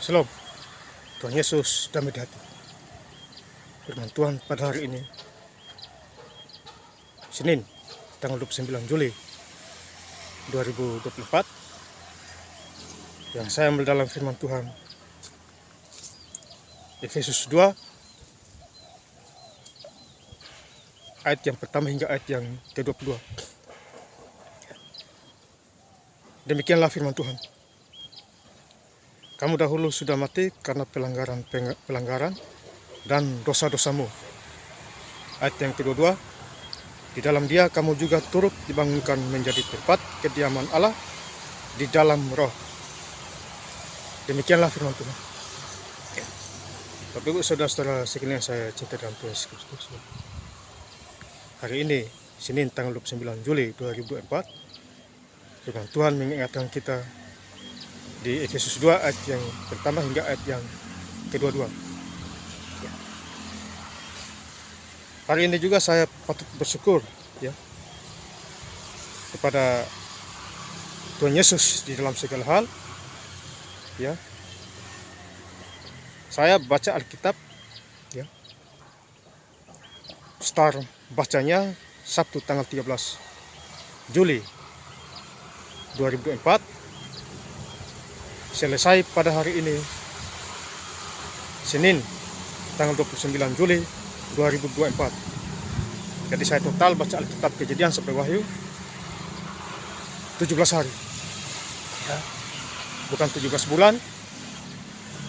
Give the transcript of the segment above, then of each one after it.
Shalom, Tuhan Yesus damai di hati. Firman Tuhan pada hari ini, Senin, tanggal 29 Juli 2024, yang saya ambil dalam firman Tuhan, Efesus 2, ayat yang pertama hingga ayat yang ke-22. Demikianlah firman Tuhan. Kamu dahulu sudah mati karena pelanggaran dan dosa-dosamu. Ayat yang kedua, di dalam Dia kamu juga turut dibangunkan menjadi tempat kediaman Allah di dalam Roh. Demikianlah firman Tuhan. Bapak Ibu saudara-saudara sekalian saya cinta dalam Tuhan Yesus Kristus. Hari ini Senin tanggal 29 Juli 2024, firman Tuhan mengingatkan kita di Efesus 2 ayat yang pertama hingga ayat yang kedua. Hari ini juga saya patut bersyukur kepada Tuhan Yesus di dalam segala hal. Saya baca Alkitab, start bacanya Sabtu tanggal 13 Juli 2024. Selesai pada hari ini Senin tanggal 29 Juli 2024. Jadi saya total baca Alkitab Kejadian sampai Wahyu 17 hari, bukan 17 bulan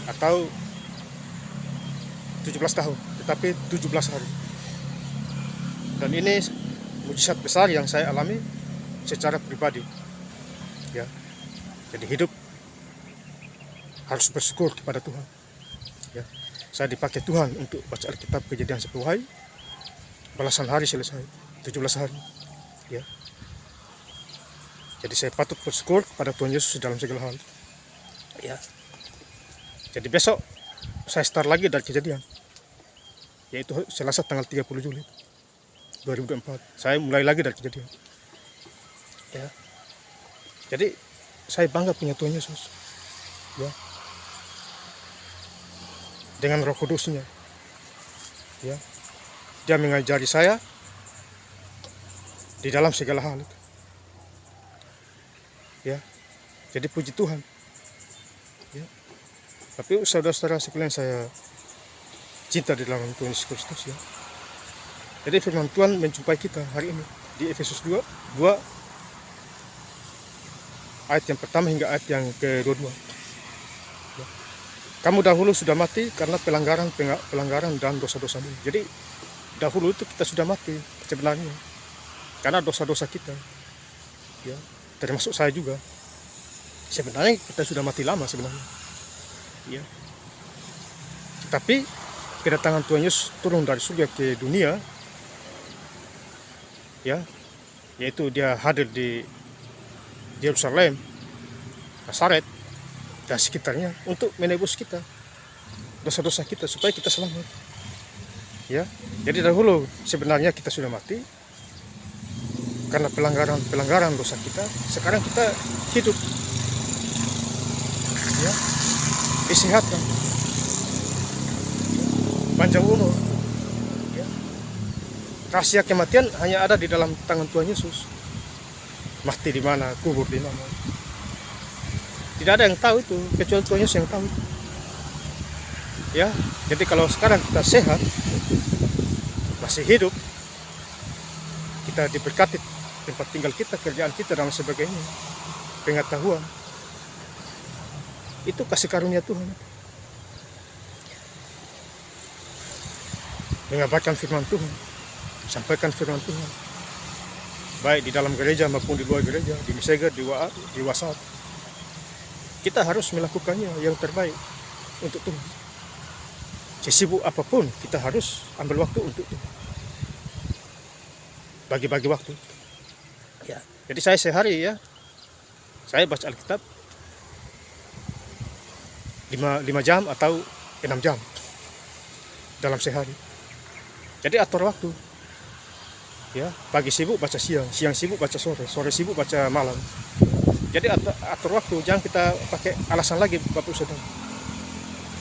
atau 17 tahun, tetapi 17 hari. Dan ini mujizat besar yang saya alami secara pribadi. Jadi hidup harus bersyukur kepada Tuhan. Saya dipakai Tuhan untuk baca Alkitab Kejadian sampai Wahyu. Belasan hari selesai, 17 hari. Jadi saya patut bersyukur kepada Tuhan Yesus dalam segala hal. Jadi besok saya start lagi dari Kejadian, yaitu Selasa tanggal 30 Juli 2024. Saya mulai lagi dari Kejadian. Jadi saya bangga punya Tuhan Yesus. Dengan Roh Kudusnya, Dia mengajari saya di dalam segala hal itu. Jadi puji Tuhan. Tapi saudara-saudara sekalian saya cinta di dalam Tuhan Yesus Kristus. Jadi firman Tuhan menjumpai kita hari ini di Efesus 2 ayat yang pertama hingga ayat yang ke-22. Kamu dahulu sudah mati karena pelanggaran dan dosa-dosamu. Jadi dahulu itu kita sudah mati sebenarnya karena dosa-dosa kita. Termasuk saya juga. Sebenarnya kita sudah mati lama sebenarnya. Tapi kedatangan Tuhan Yesus turun dari surga ke dunia, yaitu Dia hadir di Yerusalem, Nazaret dan sekitarnya untuk menebus kita, dosa-dosa kita, supaya kita selamat. Jadi dahulu sebenarnya kita sudah mati karena pelanggaran dosa kita. Sekarang kita hidup, disehatan, panjang umur. Rahasia kematian hanya ada di dalam tangan Tuhan Yesus. Mati di mana, kubur di mana, tidak ada yang tahu itu kecuali Tuhan Yesus yang tahu itu. Jadi kalau sekarang kita sehat, masih hidup, kita diberkati tempat tinggal kita, kerjaan kita dan sebagainya, pengetahuan, itu kasih karunia Tuhan. Mengabarkan firman Tuhan, sampaikan firman Tuhan, baik di dalam gereja maupun di luar gereja, di Messenger, di WhatsApp. Kita harus melakukannya yang terbaik untuk Tuhan. Sesibuk apapun kita harus ambil waktu untuk Tuhan. Bagi-bagi waktu. Jadi saya sehari saya baca Alkitab 5 jam atau 6 jam dalam sehari. Jadi atur waktu. Pagi sibuk baca siang, siang sibuk baca sore, sore sibuk baca malam. Jadi atur waktu, jangan kita pakai alasan lagi Bapak Saudara.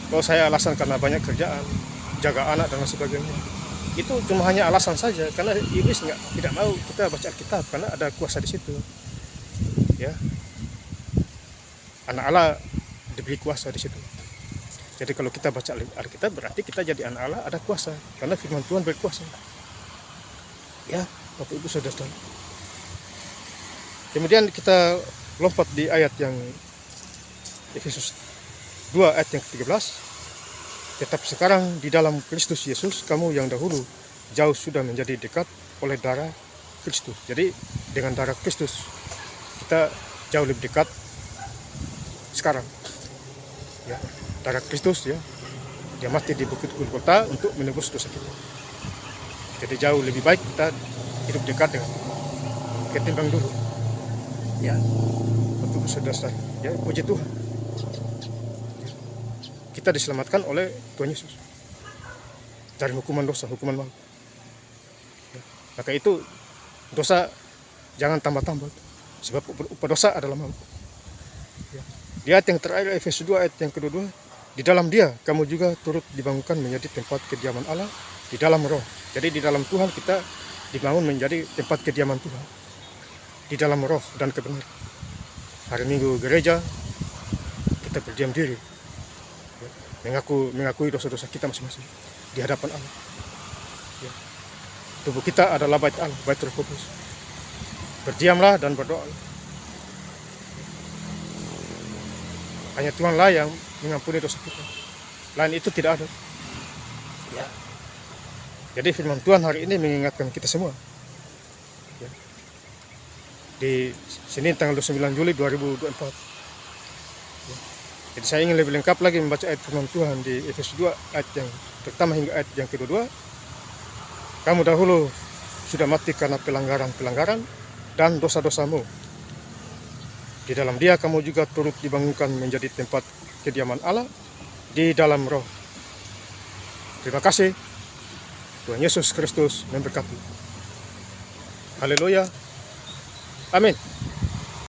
Kalau saya alasan karena banyak kerjaan, jaga anak dan lain sebagainya, itu cuma hanya alasan saja, karena iblis tidak mau kita baca Alkitab karena ada kuasa di situ. Ya, anak Allah diberi kuasa di situ. Jadi kalau kita baca Alkitab berarti kita jadi anak Allah, ada kuasa karena firman Tuhan berkuasa. Ya, Bapak Ibu Saudara. Kemudian kita lompat di ayat yang Efesus 2 ayat yang ke-13. Tetapi sekarang di dalam Kristus Yesus, kamu yang dahulu jauh sudah menjadi dekat oleh darah Kristus. Jadi dengan darah Kristus kita jauh lebih dekat sekarang. Ya, darah Kristus, ya, dia mati di bukit Golgota untuk menebus dosa kita. Jadi jauh lebih baik kita hidup dekat dengan ketimbang dulu. Ya, untuk saudara, ya, puji Tuhan. Kita diselamatkan oleh Tuhan Yesus dari hukuman dosa, hukuman maut. Ya, maka itu dosa jangan tambah-tambah, sebab upah dosa adalah maut. Ya. Di ayat yang terakhir Efesus 2 ayat yang kedua, di dalam Dia kamu juga turut dibangunkan menjadi tempat kediaman Allah di dalam Roh. Jadi di dalam Tuhan kita dibangun menjadi tempat kediaman Tuhan di dalam Roh dan kebenaran. Hari Minggu gereja kita berdiam diri, ya, mengakui dosa-dosa kita masing-masing di hadapan Allah. Ya. Tubuh kita adalah bait Allah, bait Roh Kudus. Berdiamlah dan berdoa. Hanya Tuhanlah yang mengampuni dosa kita. Lain itu tidak ada. Ya. Jadi firman Tuhan hari ini mengingatkan kita semua. Ya. Di Senin tanggal 29 Juli 2024. Ya. Jadi saya ingin lebih lengkap lagi membaca ayat firman Tuhan di Efesus 2 ayat yang pertama hingga ayat yang kedua. Kamu dahulu sudah mati karena pelanggaran-pelanggaran dan dosa-dosamu. Di dalam Dia kamu juga turut dibangunkan menjadi tempat kediaman Allah di dalam Roh. Terima kasih. Tuhan Yesus Kristus memberkati. Haleluya. Amin.